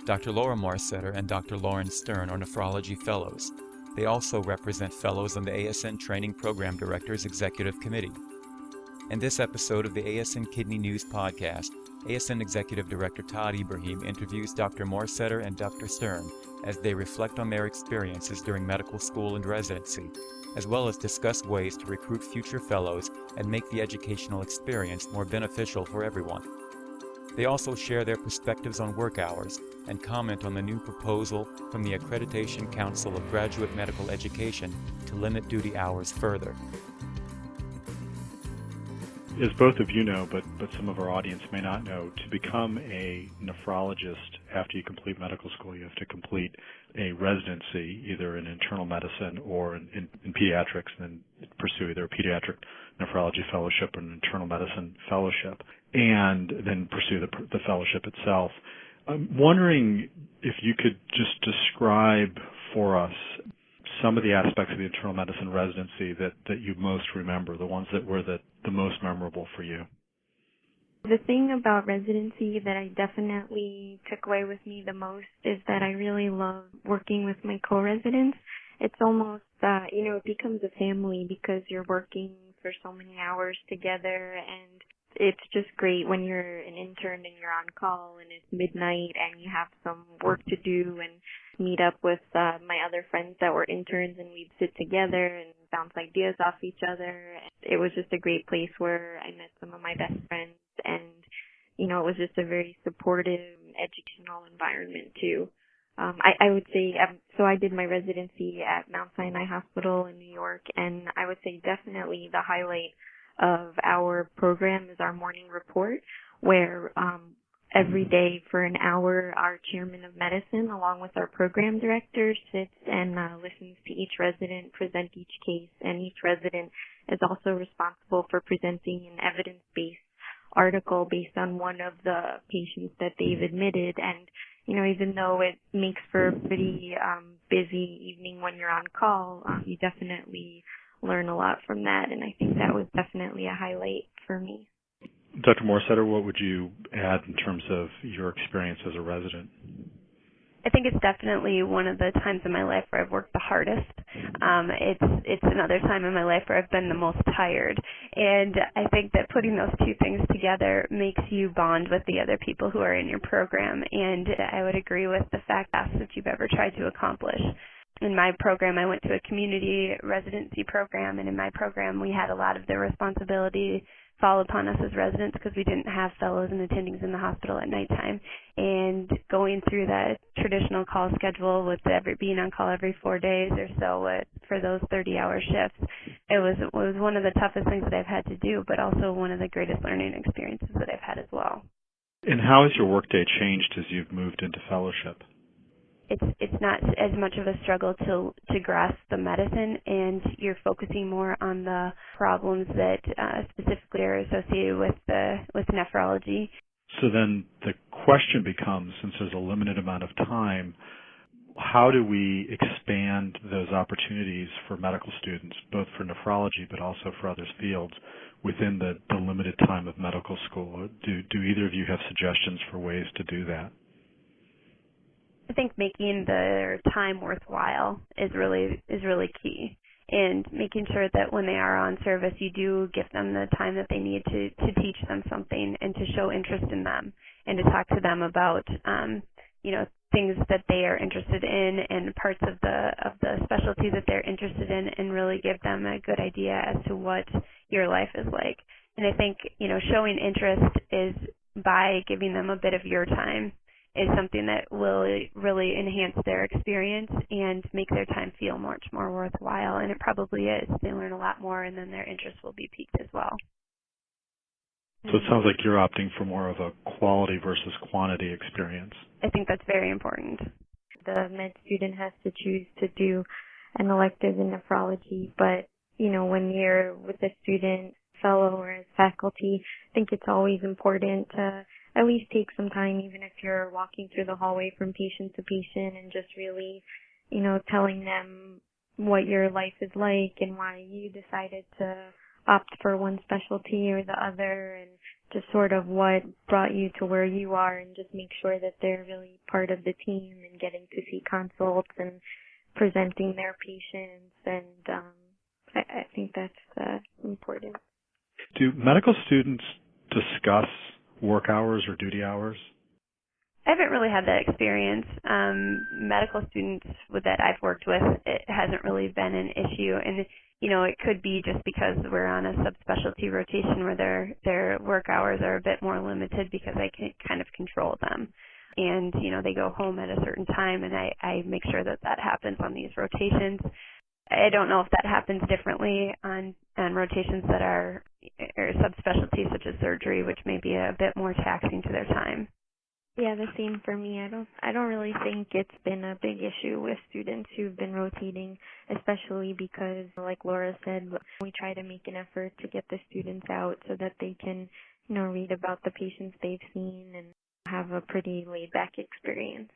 Dr. Laura Marsetter and Dr. Lauren Stern are nephrology fellows. They also represent fellows on the ASN Training Program Directors Executive Committee. In this episode of the ASN Kidney News podcast, ASN Executive Director Todd Ibrahim interviews Dr. Marsetter and Dr. Stern as they reflect on their experiences during medical school and residency, as well as discuss ways to recruit future fellows and make the educational experience more beneficial for everyone. They also share their perspectives on work hours and comment on the new proposal from the Accreditation Council of Graduate Medical Education to limit duty hours further. As both of you know, but some of our audience may not know, to become a nephrologist after you complete medical school, you have to complete a residency, either in internal medicine or in pediatrics, and then pursue either a pediatric nephrology fellowship or an internal medicine fellowship, and then pursue the fellowship itself. I'm wondering if you could just describe for us some of the aspects of the internal medicine residency that you most remember, the ones that were the most memorable for you. The thing about residency that I definitely took away with me the most is that I really love working with my co-residents. It's almost, it becomes a family because you're working for so many hours together, and it's just great when you're an intern and you're on call and it's midnight and you have some work to do and meet up with my other friends that were interns, and we'd sit together and bounce ideas off each other. It was just a great place where I met some of my best friends, and, it was just a very supportive educational environment too. I would say, so I did my residency at Mount Sinai Hospital in New York, and I would say definitely the highlight of our program is our morning report, where every day for an hour, our chairman of medicine, along with our program director, sits and listens to each resident present each case, and each resident is also responsible for presenting an evidence-based article based on one of the patients that they've admitted. And, even though it makes for a pretty busy evening when you're on call, you definitely learn a lot from that, and I think that was definitely a highlight for me. Dr. Marsetter, what would you add in terms of your experience as a resident? I think it's definitely one of the times in my life where I've worked the hardest. It's another time in my life where I've been the most tired. And I think that putting those two things together makes you bond with the other people who are in your program. And I would agree with the fact that you've ever tried to accomplish. In my program, I went to a community residency program, and in my program, we had a lot of the responsibility fall upon us as residents because we didn't have fellows and attendings in the hospital at nighttime. And going through that traditional call schedule with being on call every 4 days or so for those 30-hour shifts, it was one of the toughest things that I've had to do, but also one of the greatest learning experiences that I've had as well. And how has your workday changed as you've moved into fellowship? It's not as much of a struggle to grasp the medicine, and you're focusing more on the problems that specifically are associated with nephrology. So then the question becomes, since there's a limited amount of time, how do we expand those opportunities for medical students, both for nephrology but also for other fields, within the limited time of medical school? Do either of you have suggestions for ways to do that? I think making their time worthwhile is really key, and making sure that when they are on service, you do give them the time that they need to teach them something and to show interest in them, and to talk to them about things that they are interested in and parts of the specialty that they're interested in, and really give them a good idea as to what your life is like. And I think showing interest is by giving them a bit of your time is something that will really enhance their experience and make their time feel much more worthwhile. And it probably is. They learn a lot more, and then their interest will be piqued as well. So it sounds like you're opting for more of a quality versus quantity experience. I think that's very important. The med student has to choose to do an elective in nephrology, but, when you're with a student, fellow, or as faculty, I think it's always important to at least take some time, even if you're walking through the hallway from patient to patient, and just really, telling them what your life is like and why you decided to opt for one specialty or the other, and just sort of what brought you to where you are, and just make sure that they're really part of the team and getting to see consults and presenting their patients. And I think that's important. Do medical students discuss work hours or duty hours? I haven't really had that experience. Medical students that I've worked with, it hasn't really been an issue. And, it could be just because we're on a subspecialty rotation where their work hours are a bit more limited because I can kind of control them. And, they go home at a certain time, and I make sure that happens on these rotations. I don't know if that happens differently on rotations that are or subspecialties such as surgery, which may be a bit more taxing to their time. Yeah, the same for me. I don't really think it's been a big issue with students who've been rotating, especially because, like Laura said, we try to make an effort to get the students out so that they can, read about the patients they've seen and have a pretty laid-back experience.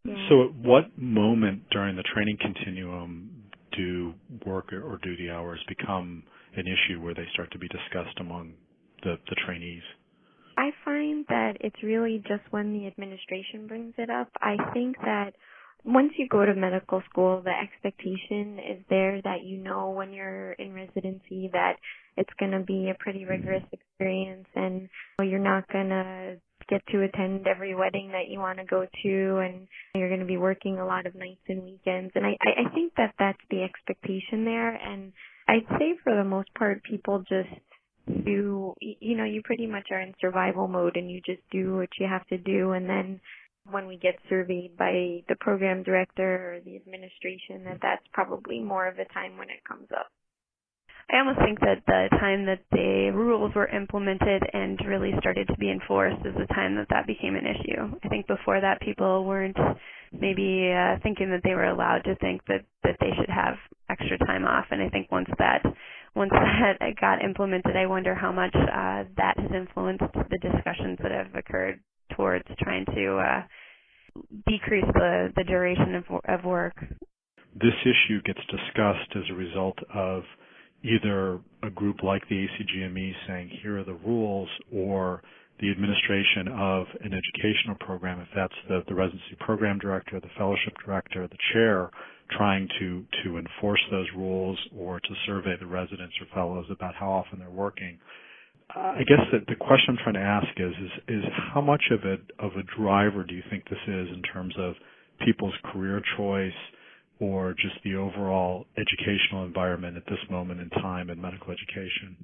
Yeah. So at what moment during the training continuum do work or duty hours become an issue where they start to be discussed among the trainees? I find that it's really just when the administration brings it up. I think that once you go to medical school, the expectation is there that when you're in residency that it's going to be a pretty rigorous experience, and you're not going to get to attend every wedding that you want to go to, and you're going to be working a lot of nights and weekends. And I think that that's the expectation there. And I'd say for the most part, people just you pretty much are in survival mode, and you just do what you have to do. And then when we get surveyed by the program director or the administration, that's probably more of a time when it comes up. I almost think that the time that the rules were implemented and really started to be enforced is the time that became an issue. I think before that people weren't maybe thinking that they were allowed to think that they should have extra time off. And I think once that got implemented, I wonder how much that has influenced the discussions that have occurred towards trying to decrease the duration of work. This issue gets discussed as a result of either a group like the ACGME saying, here are the rules, or the administration of an educational program, if that's the residency program director, the fellowship director, the chair, trying to enforce those rules or to survey the residents or fellows about how often they're working. I guess that the question I'm trying to ask is how much of a driver do you think this is in terms of people's career choice or just the overall educational environment at this moment in time in medical education?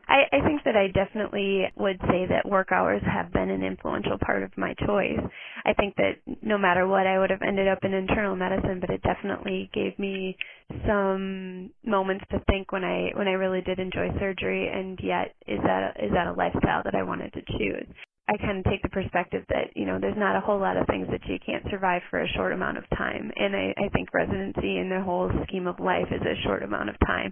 I think that I definitely would say that work hours have been an influential part of my choice. I think that no matter what, I would have ended up in internal medicine, but it definitely gave me some moments to think when I really did enjoy surgery, and yet is that a lifestyle that I wanted to choose? I kind of take the perspective that, there's not a whole lot of things that you can't survive for a short amount of time. And I think residency and the whole scheme of life is a short amount of time.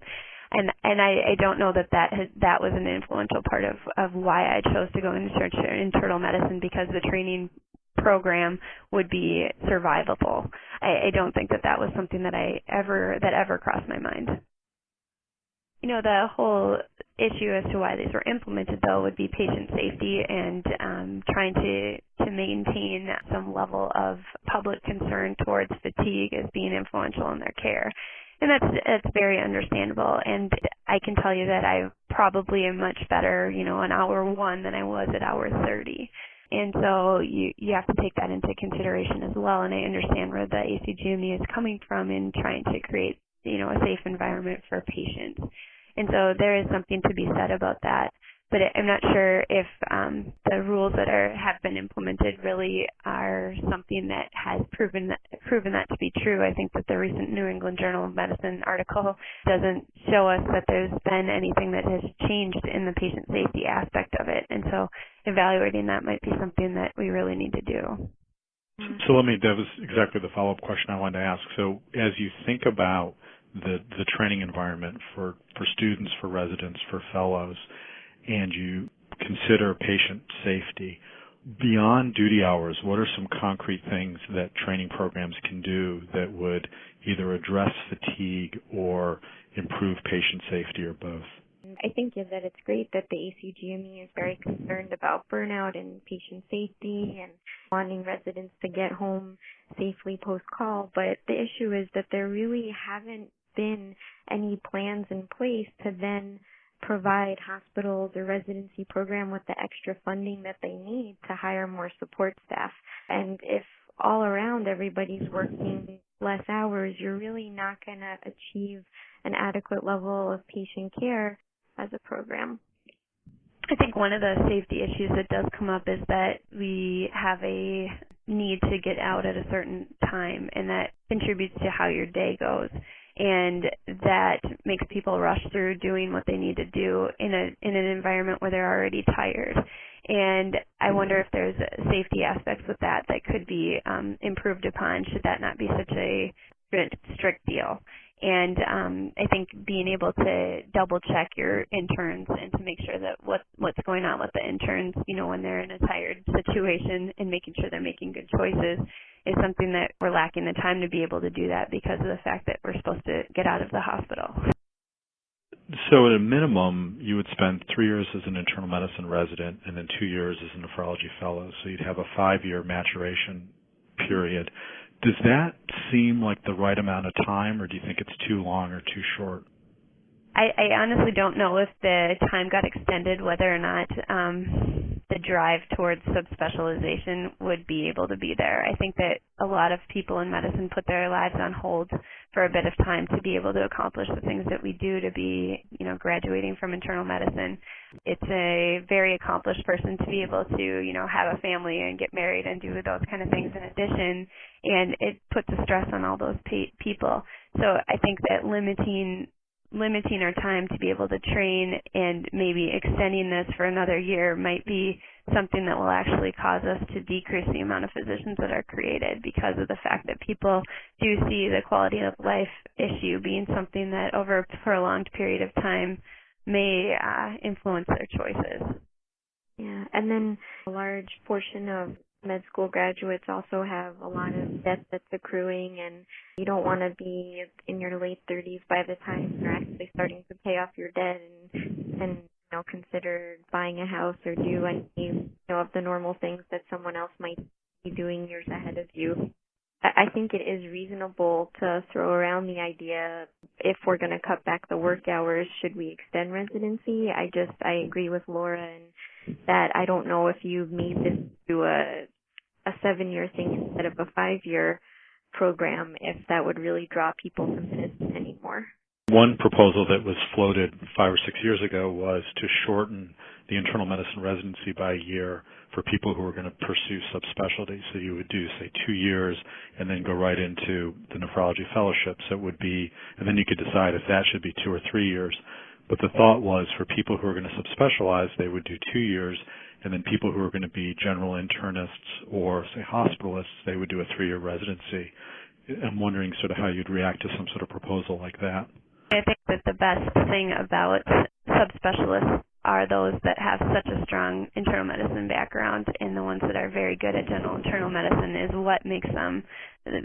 And I don't know that was an influential part of why I chose to go into internal medicine, because the training program would be survivable. I don't think that was something that ever crossed my mind. The whole issue as to why these were implemented, though, would be patient safety and trying to maintain some level of public concern towards fatigue as being influential in their care. And that's very understandable. And I can tell you that I probably am much better, on hour 1 than I was at hour 30. And so you have to take that into consideration as well. And I understand where the ACGME is coming from in trying to create, a safe environment for patients. And so there is something to be said about that. But I'm not sure if the rules that have been implemented really are something that has proven that to be true. I think that the recent New England Journal of Medicine article doesn't show us that there's been anything that has changed in the patient safety aspect of it. And so evaluating that might be something that we really need to do. So that was exactly the follow-up question I wanted to ask. So as you think about the training environment for students, for residents, for fellows, and you consider patient safety, beyond duty hours, what are some concrete things that training programs can do that would either address fatigue or improve patient safety, or both? I think that it's great that the ACGME is very concerned about burnout and patient safety and wanting residents to get home safely post-call, but the issue is that there really haven't been any plans in place to then provide hospitals or residency program with the extra funding that they need to hire more support staff. And if all around everybody's working less hours, you're really not going to achieve an adequate level of patient care as a program. I think one of the safety issues that does come up is that we have a need to get out at a certain time, and that contributes to how your day goes. And that makes people rush through doing what they need to do in an environment where they're already tired. And I wonder if there's safety aspects with that could be improved upon, should that not be such a strict deal. And I think being able to double check your interns and to make sure that what's going on with the interns, when they're in a tired situation, and making sure they're making good choices is something that we're lacking the time to be able to do that because of the fact that we're supposed to get out of the hospital. So at a minimum, you would spend 3 years as an internal medicine resident and then 2 years as a nephrology fellow. So you'd have a 5-year maturation period. Does that seem like the right amount of time, or do you think it's too long or too short? I honestly don't know if the time got extended, whether or not the drive towards subspecialization would be able to be there. I think that a lot of people in medicine put their lives on hold for a bit of time to be able to accomplish the things that we do to be, graduating from internal medicine. It's a very accomplished person to be able to, have a family and get married and do those kind of things in addition, and it puts a stress on all those people. So I think that limiting our time to be able to train and maybe extending this for another year might be something that will actually cause us to decrease the amount of physicians that are created, because of the fact that people do see the quality of life issue being something that over a prolonged period of time may influence their choices. Yeah, and then a large portion of med school graduates also have a lot of debt that's accruing, and you don't want to be in your late 30s by the time you're actually starting to pay off your debt and consider buying a house or do any of the normal things that someone else might be doing years ahead of you. I think it is reasonable to throw around the idea, if we're going to cut back the work hours, should we extend residency? I agree with Laura in that I don't know if you've made this to a 7-year thing instead of a 5-year program, if that would really draw people to medicine anymore. One proposal that was floated 5 or 6 years ago was to shorten the internal medicine residency by a year for people who were going to pursue subspecialty. So you would do, say, 2 years and then go right into the nephrology fellowships. It would be, and then you could decide if that should be 2 or 3 years. But the thought was for people who are going to subspecialize, they would do 2 years, and then people who are going to be general internists or, say, hospitalists, they would do a 3-year residency. I'm wondering sort of how you'd react to some sort of proposal like that. I think that the best thing about subspecialists are those that have such a strong internal medicine background, and the ones that are very good at general internal medicine is what makes them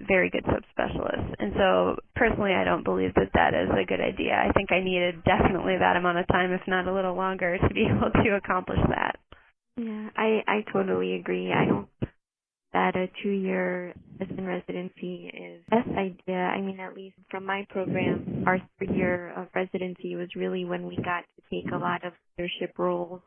very good subspecialists. And so personally, I don't believe that is a good idea. I think I needed definitely that amount of time, if not a little longer, to be able to accomplish that. Yeah, I totally agree. I don't think that a 2-year medicine residency is the best idea. I mean, at least from my program, our 3rd year of residency was really when we got to take a lot of leadership roles.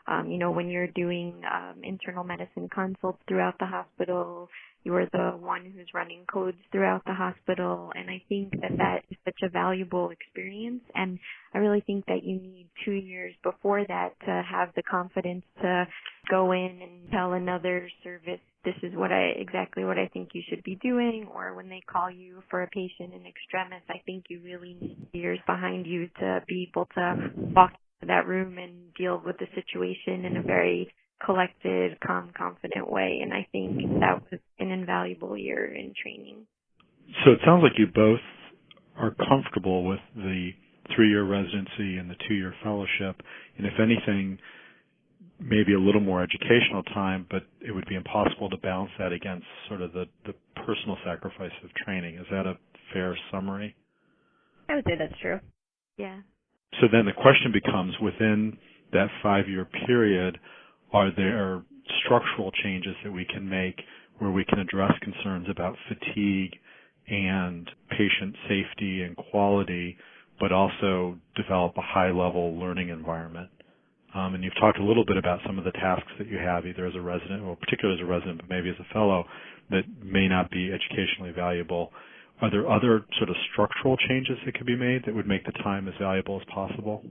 When you're doing internal medicine consults throughout the hospital, you're the one who's running codes throughout the hospital, and I think that is such a valuable experience, and I really think that you need 2 years before that to have the confidence to go in and tell another service, this is exactly what I think you should be doing, or when they call you for a patient in extremis, I think you really need years behind you to be able to walk into that room and deal with the situation in a very collected, calm, confident way, and I think that was an invaluable year in training. So it sounds like you both are comfortable with the 3-year residency and the 2-year fellowship, and if anything, maybe a little more educational time, but it would be impossible to balance that against sort of the personal sacrifice of training. Is that a fair summary? I would say that's true. Yeah. So then the question becomes, within that 5-year period, are there structural changes that we can make where we can address concerns about fatigue and patient safety and quality, but also develop a high-level learning environment? And you've talked a little bit about some of the tasks that you have, either as a resident, or particularly as a resident, but maybe as a fellow, that may not be educationally valuable. Are there other sort of structural changes that could be made that would make the time as valuable as possible?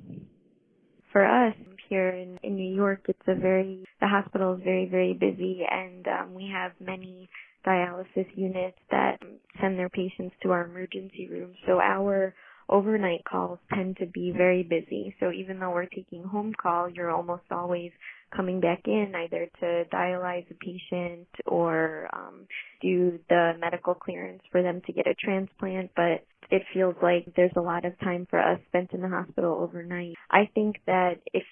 For us here in New York, the hospital is very, very busy, and we have many dialysis units that send their patients to our emergency room. So our overnight calls tend to be very busy. So even though we're taking home call, you're almost always coming back in either to dialyze a patient or do the medical clearance for them to get a transplant. But it feels like there's a lot of time for us spent in the hospital overnight. I think that if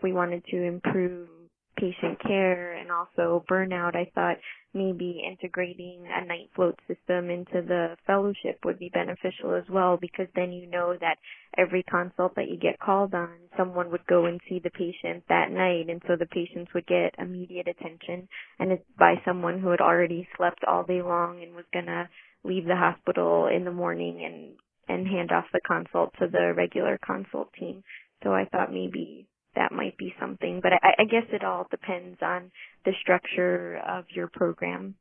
we wanted to improve patient care and also burnout, I thought maybe integrating a night float system into the fellowship would be beneficial as well, because then you know that every consult that you get called on, someone would go and see the patient that night, and so the patients would get immediate attention, and it's by someone who had already slept all day long and was going to leave the hospital in the morning and hand off the consult to the regular consult team. So I thought maybe that might be something, but I guess it all depends on the structure of your program.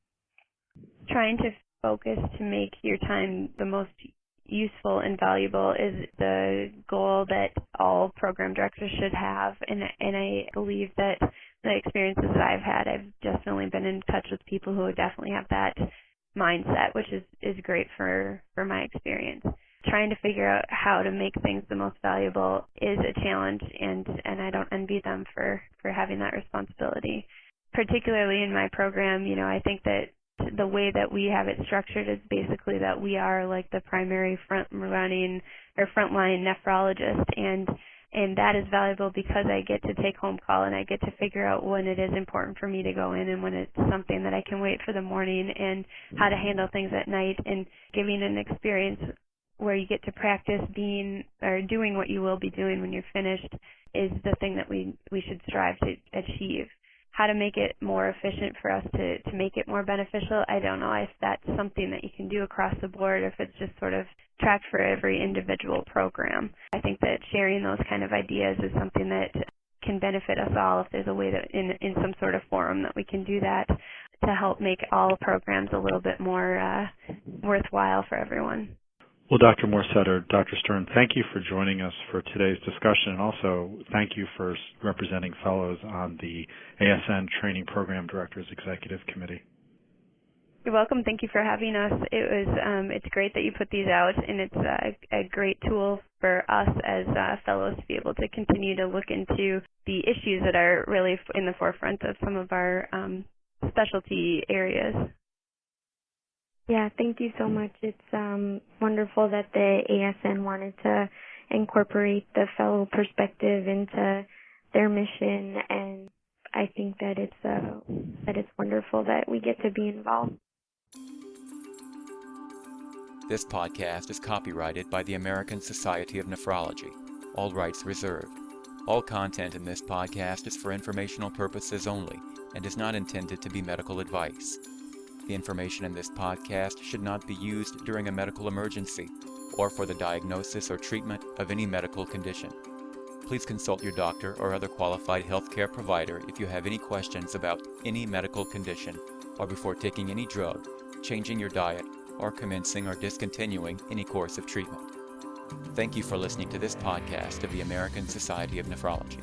Trying to focus to make your time the most useful and valuable is the goal that all program directors should have, and I believe that the experiences that I've had, I've definitely been in touch with people who definitely have that mindset, which is great for my experience. Trying to figure out how to make things the most valuable is a challenge, and I don't envy them for having that responsibility. Particularly in my program, I think that the way that we have it structured is basically that we are like the primary frontline nephrologist, and that is valuable because I get to take home call and I get to figure out when it is important for me to go in and when it's something that I can wait for the morning, and how to handle things at night, and giving an experience where you get to practice being or doing what you will be doing when you're finished is the thing that we should strive to achieve. How to make it more efficient for us to make it more beneficial, I don't know if that's something that you can do across the board, or if it's just sort of tracked for every individual program. I think that sharing those kind of ideas is something that can benefit us all, if there's a way that in some sort of forum that we can do that to help make all programs a little bit more worthwhile for everyone. Well, Dr. Morsetter, Dr. Stern, thank you for joining us for today's discussion, and also thank you for representing fellows on the ASN Training Program Directors Executive Committee. You're welcome. Thank you for having us. It's great that you put these out, and it's a great tool for us as fellows to be able to continue to look into the issues that are really in the forefront of some of our specialty areas. Yeah, thank you so much. It's wonderful that the ASN wanted to incorporate the fellow perspective into their mission, and I think that it's wonderful that we get to be involved. This podcast is copyrighted by the American Society of Nephrology. All rights reserved. All content in this podcast is for informational purposes only and is not intended to be medical advice. The information in this podcast should not be used during a medical emergency or for the diagnosis or treatment of any medical condition. Please consult your doctor or other qualified healthcare provider if you have any questions about any medical condition or before taking any drug, changing your diet, or commencing or discontinuing any course of treatment. Thank you for listening to this podcast of the American Society of Nephrology.